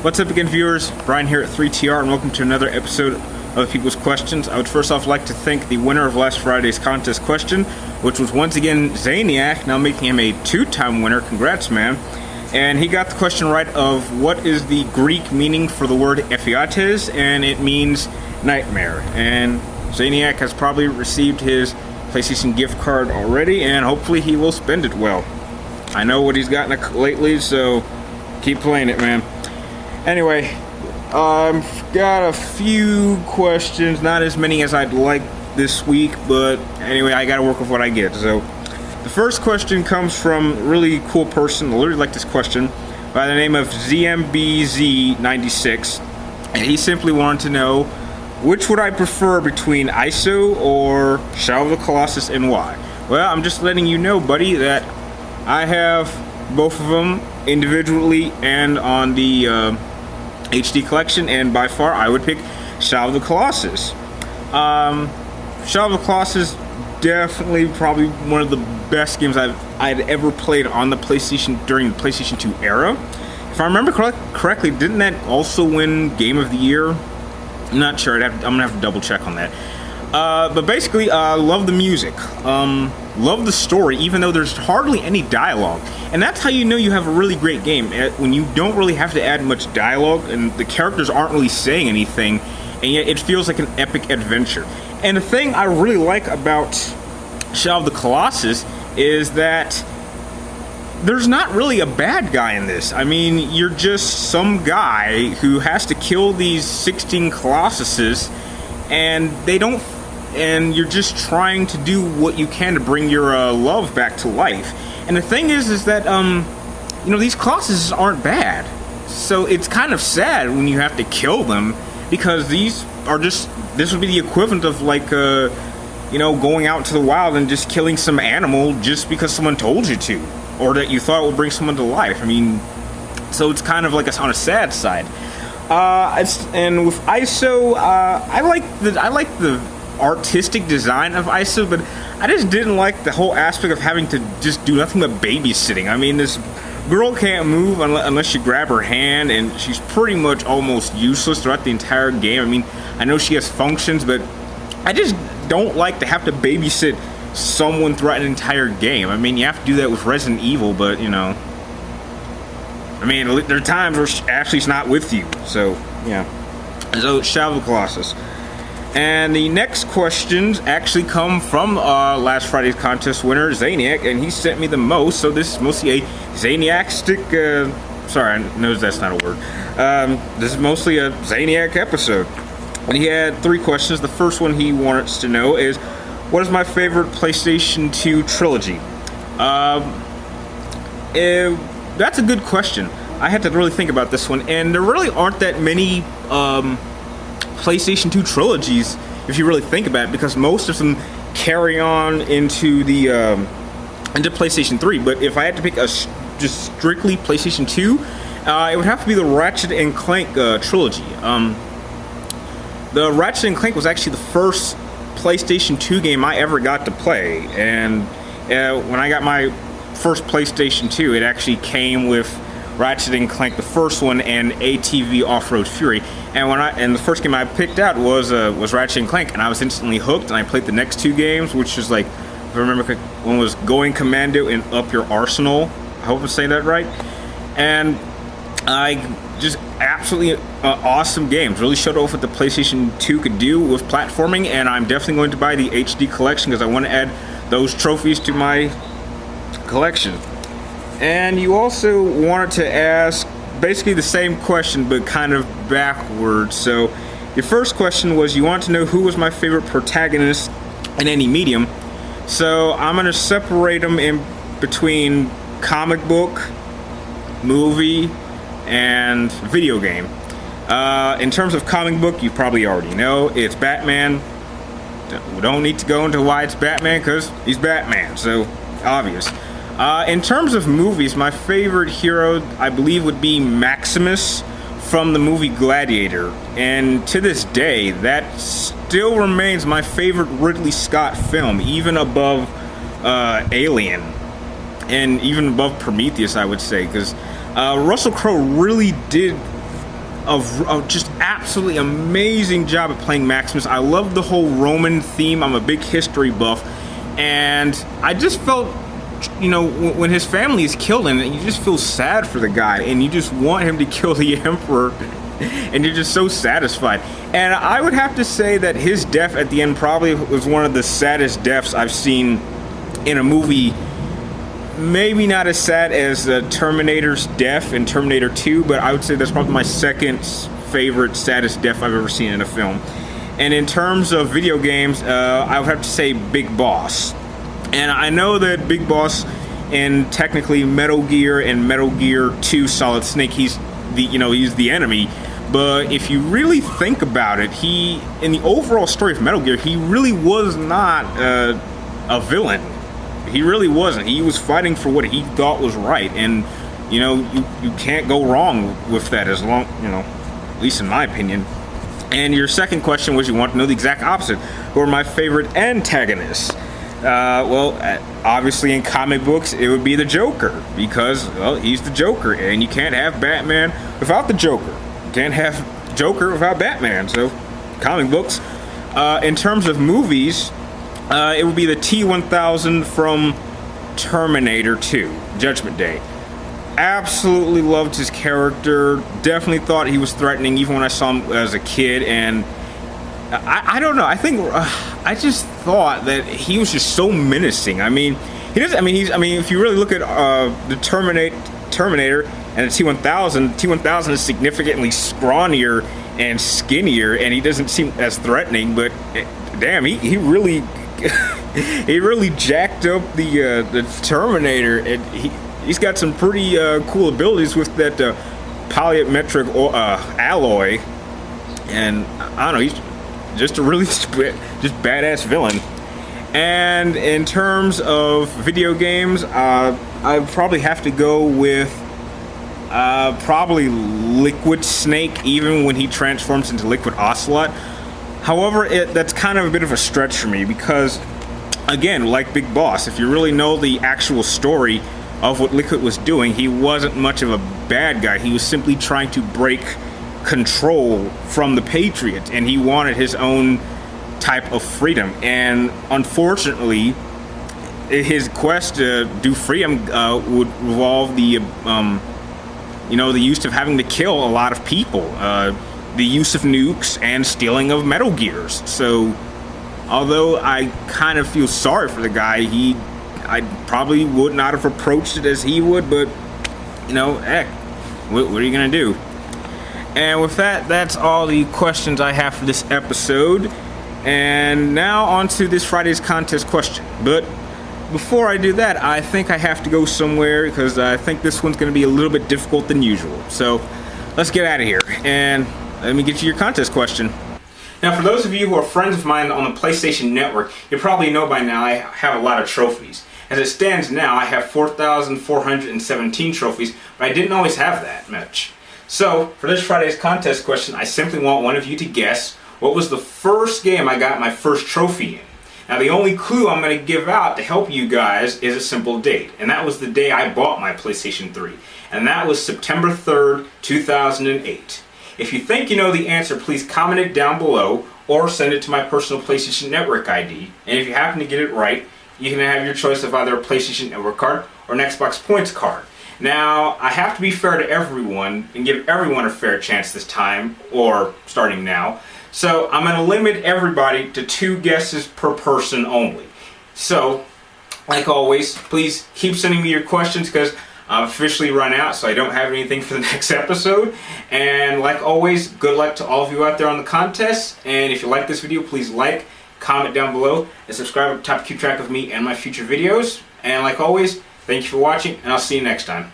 What's up again, viewers? Brian here at 3TR, and welcome to another episode of People's Questions. I would first off like to thank the winner of last Friday's contest question, which was once again Zaniac, now making him a two-time winner. Congrats, man. And he got the question right of what is the Greek meaning for the word Ephiates, and it means nightmare. And Zaniac has probably received his PlayStation gift card already, and hopefully he will spend it well. I know what he's gotten lately, so keep playing it, man. Anyway, I've got a few questions, not as many as I'd like this week, but anyway, I gotta work with what I get. So, the first question comes from a really cool person. I literally like this question, by the name of ZMBZ96, and he simply wanted to know, which would I prefer between ISO or Shadow of the Colossus, and why? Well, I'm just letting you know, buddy, that I have both of them individually and on the HD collection, and by far I would pick Shadow of the Colossus. Shadow of the Colossus, definitely probably one of the best games I'd ever played on the PlayStation during the PlayStation 2 era. If I remember correctly, didn't that also win Game of the Year? I'm not sure. I'm gonna have to double check on that. But basically, love the music. Love the story, even though there's hardly any dialogue. And that's how you know you have a really great game, when you don't really have to add much dialogue and the characters aren't really saying anything, and yet it feels like an epic adventure. And the thing I really like about Shadow of the Colossus is that there's not really a bad guy in this. I mean, you're just some guy who has to kill these 16 Colossuses, and you're just trying to do what you can to bring your love back to life. And the thing is that these Colossuses aren't bad, so it's kind of sad when you have to kill them, because this would be the equivalent of like going out into the wild and just killing some animal just because someone told you to, or that you thought it would bring someone to life. I mean, so it's kind of like on a sad side. And with ISO, I like the artistic design of ISO, but I just didn't like the whole aspect of having to just do nothing but babysitting. I mean, this girl can't move unless you grab her hand, and she's pretty much almost useless throughout the entire game. I mean, I know she has functions, but I just don't like to have to babysit someone throughout an entire game. I mean, you have to do that with Resident Evil, but I mean, there are times where Ashley's not with you, so yeah. So, Shadow of the Colossus. And the next questions actually come from last Friday's contest winner, Zaniac, and he sent me the most, so this is mostly a Zaniac-stic, sorry, I know that's not a word. This is mostly a Zaniac episode. And he had 3 questions. The first one he wanted us to know is, what is my favorite PlayStation 2 trilogy? That's a good question. I had to really think about this one, and there really aren't that many PlayStation 2 trilogies, if you really think about it, because most of them carry on into the into PlayStation 3. But if I had to pick just strictly PlayStation 2, it would have to be the Ratchet and Clank trilogy. The Ratchet and Clank was actually the first PlayStation 2 game I ever got to play, and when I got my first PlayStation 2, it actually came with Ratchet and Clank, the first one, and ATV Off-Road Fury. And the first game I picked out was Ratchet and Clank, and I was instantly hooked. And I played the next 2 games, which was like, if I remember, one was Going Commando and Up Your Arsenal. I hope I'm saying that right. And I just absolutely awesome games. Really showed off what the PlayStation 2 could do with platforming, and I'm definitely going to buy the HD collection because I want to add those trophies to my collection. And you also wanted to ask basically the same question, but kind of backwards. So your first question was, you want to know who was my favorite protagonist in any medium. So I'm going to separate them in between comic book, movie, and video game. In terms of comic book, you probably already know it's Batman. We don't need to go into why it's Batman, because he's Batman, so obvious. In terms of movies, my favorite hero, I believe, would be Maximus from the movie Gladiator. And to this day, that still remains my favorite Ridley Scott film, even above Alien. And even above Prometheus, I would say, because Russell Crowe really did of just absolutely amazing job at playing Maximus. I love the whole Roman theme. I'm a big history buff, and I just felt, you know, when his family is killed, and you just feel sad for the guy, and you just want him to kill the emperor, and you're just so satisfied. And I would have to say that his death at the end probably was one of the saddest deaths I've seen in a movie. Maybe not as sad as Terminator's death in Terminator 2, but I would say that's probably my second favorite saddest death I've ever seen in a film. And in terms of video games, I would have to say Big Boss. And I know that Big Boss in technically Metal Gear and Metal Gear 2 Solid Snake, he's the enemy. But if you really think about it, in the overall story of Metal Gear, he really was not a villain. He really wasn't. He was fighting for what he thought was right, and you know, you can't go wrong with that, as long, you know, at least in my opinion. And your second question was, you want to know the exact opposite. Who are my favorite antagonists? Well, obviously in comic books, it would be the Joker, because, well, he's the Joker, and you can't have Batman without the Joker. You can't have Joker without Batman, so comic books. In terms of movies, it would be the T-1000 from Terminator 2, Judgment Day. Absolutely loved his character. Definitely thought he was threatening, even when I saw him as a kid. And I don't know. I think I just thought that he was just so menacing. I mean, he doesn't. I mean, if you really look at the Terminator and the T-1000, T-1000 is significantly scrawnier and skinnier, and he doesn't seem as threatening. But damn, he really. He really jacked up the Terminator, and he's got some pretty cool abilities with that polymeric alloy, and I don't know, he's just a really just badass villain. And in terms of video games, I probably have to go with probably Liquid Snake, even when he transforms into Liquid Ocelot. However, that's kind of a bit of a stretch for me, because, again, like Big Boss, if you really know the actual story of what Liquid was doing, he wasn't much of a bad guy. He was simply trying to break control from the Patriots, and he wanted his own type of freedom. And unfortunately, his quest to do freedom would involve the use of having to kill a lot of people. The use of nukes and stealing of Metal Gears. So, although I kind of feel sorry for the guy, I probably would not have approached it as he would, but, you know, heck, what are you gonna do? And with that, that's all the questions I have for this episode. And now on to this Friday's contest question. But before I do that, I think I have to go somewhere, because I think this one's gonna be a little bit difficult than usual. So, let's get out of here, and let me get you your contest question. Now, for those of you who are friends of mine on the PlayStation Network, you probably know by now I have a lot of trophies. As it stands now, I have 4,417 trophies, but I didn't always have that much. So, for this Friday's contest question, I simply want one of you to guess what was the first game I got my first trophy in. Now, the only clue I'm going to give out to help you guys is a simple date, and that was the day I bought my PlayStation 3, and that was September 3rd, 2008. If you think you know the answer, please comment it down below or send it to my personal PlayStation Network ID. And if you happen to get it right, you can have your choice of either a PlayStation Network card or an Xbox Points card. Now, I have to be fair to everyone and give everyone a fair chance this time, or starting now. So I'm going to limit everybody to 2 guesses per person only. So, like always, please keep sending me your questions, because I've officially run out, so I don't have anything for the next episode. And like always, good luck to all of you out there on the contest. And if you like this video, please like, comment down below, and subscribe up top to keep track of me and my future videos. And like always, thank you for watching, and I'll see you next time.